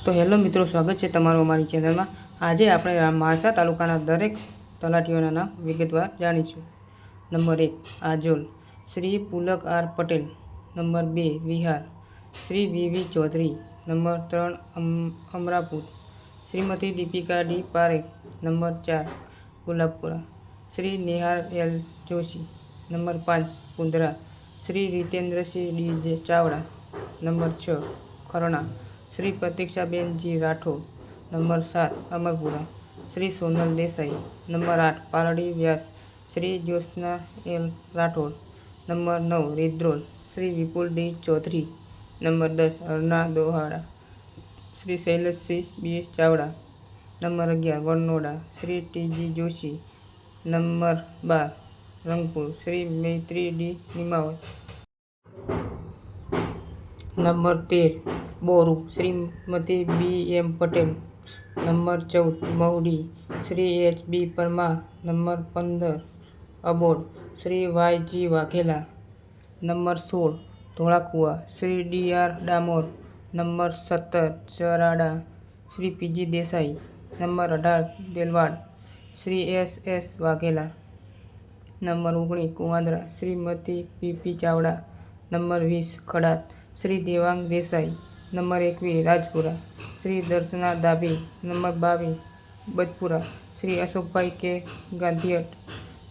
તો હેલો મિત્રો, સ્વાગત છે તમારું અમારી ચેનલમાં। આજે આપણે માણસા તાલુકાના દરેક તલાટીઓના નામ વિગતવાર જાણીશું। Number 1 Ajol Shri Pulak R Patel. Number 2 Vihar Shri V Chaudhary. Number 3 Amrapur Shrimati Dipika D Parekh. Number 4 Gulabpura Shri Nihar L Joshi. Number 5 Pundra Shri Ritendrasinh D Chavda. Number 6 Kharna Shri Pratikshaben G Rathod. Number 7 Amarpura Shri Sonal Desai. Number 8 Paldi Vyas Shri Jyotsna L Rathod. Number 9 Ridrol Shri Vipul D Chaudhary. Number 10 Arna दोहाड़ा Shri Shailesh Singh B Chavda. Number 11 Varnoda Shri T G Joshi. Number 12 Rangpur Shri Maitri D Nimavat. Number 13 Boru Shrimati B M Patel. Number 14 Mahudi Shri H B Parmar. Number 15 Abod Shri Y G Vaghela. Number 16 Dholakua Shri D R Damor. Number 17 Charada Shri P G Desai. Number 18 Delvad Shri S S Vaghela. Number 19 Kuandra Shrimati P P Chavda. Number 20 खड़ात Shri Devang Desai. Number 21 Rajpura Shri Darshana Dabhi. Number 22 Bajpura Shri Ashok bhai K Gandhihat.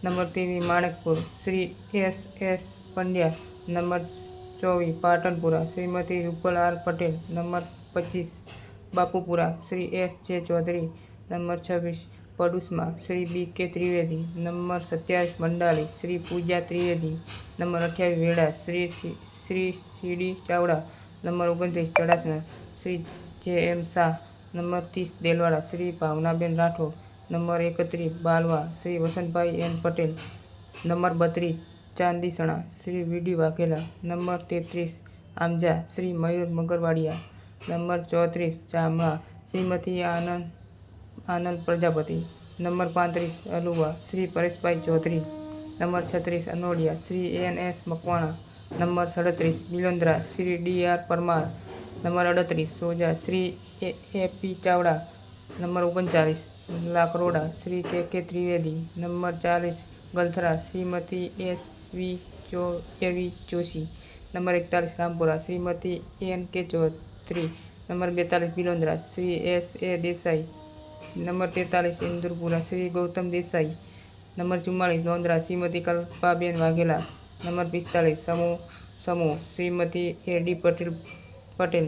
Number 23 Manakpur Shri S S Pandya. Number 24 Patanpura Shrimati Rupal R Patel. Number 25 Bapupura Shri S J Chaudhary. Number 26 Padusma Shri B K Trivedi. Number 27 Mandali Shri Pooja Trivedi. Number 28 Veda Shri C D Chavda. Number 29 Chadasana Shri J M Shah. Number 30 Delvada Shri Bhavnaben Rathod. Number 31 Balva Shri Vasantbhai N Patel. Number 32 Chandisana Shri V D Vaghela. Number 33 Amja Shri Mayur Magarwadiya. Number 34 Chamda Shrimati Anand Prajapati. Number 35 Aluva Shri Pareshbhai Chaudhary. Number 36 Anodiya Shri N S Makwana. Number 37 Bilondra Shri D R Parmar. Number 38 Soja Shri A P Chavda. Number 39 Lakroda Shri K Trivedi. Number 40 Galthara Shrimati S V Joshi. Number 41 Rampura Shrimati N K Chaudhary. Number 42 Bilondra Shri S A Desai. Number 43 Indurpura Shri Gautam Desai. Number 44 Londra Shrimati Kalpaben Vaghela. Number 45 Samuh Shrimati A D Patel.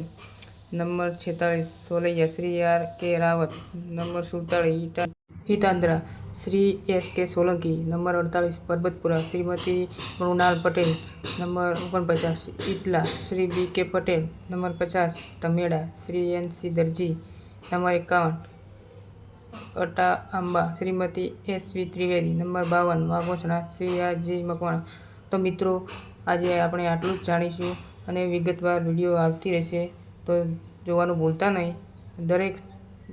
Number 46 Solaiya Shri R K Rawat. Number 47 Itandra Shri S K Solanki. Number 48 Parbatpura Shrimati Mrunal Patel. Number 49 Itla Shri B K Patel. Number 50 Tameda Shri N C Darji. Number 51 Ata Amba Shrimati S V Trivedi. Number 52 Vaghosana Shri R G Makwana. तो मित्रों આજે આપણે આટલું જ જાણીશું અને વિગતવાર video આવતી રહેશે તો જોવાનું ભૂલતા નહીં। દરેક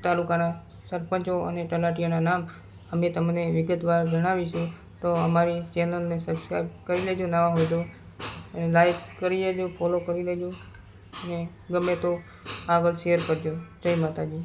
તાલુકાના સરપંચો અને તલાટીઓના નામ અમે તમને વિગતવાર જણાવીશું। તો અમારી ચેનલને સબસ્ક્રાઈબ કરી લેજો, નવા હોય તો લાઈક કરી લેજો, ફોલો કરી લેજો અને ગમે તો આગળ શેર કરજો। જય માતાજી।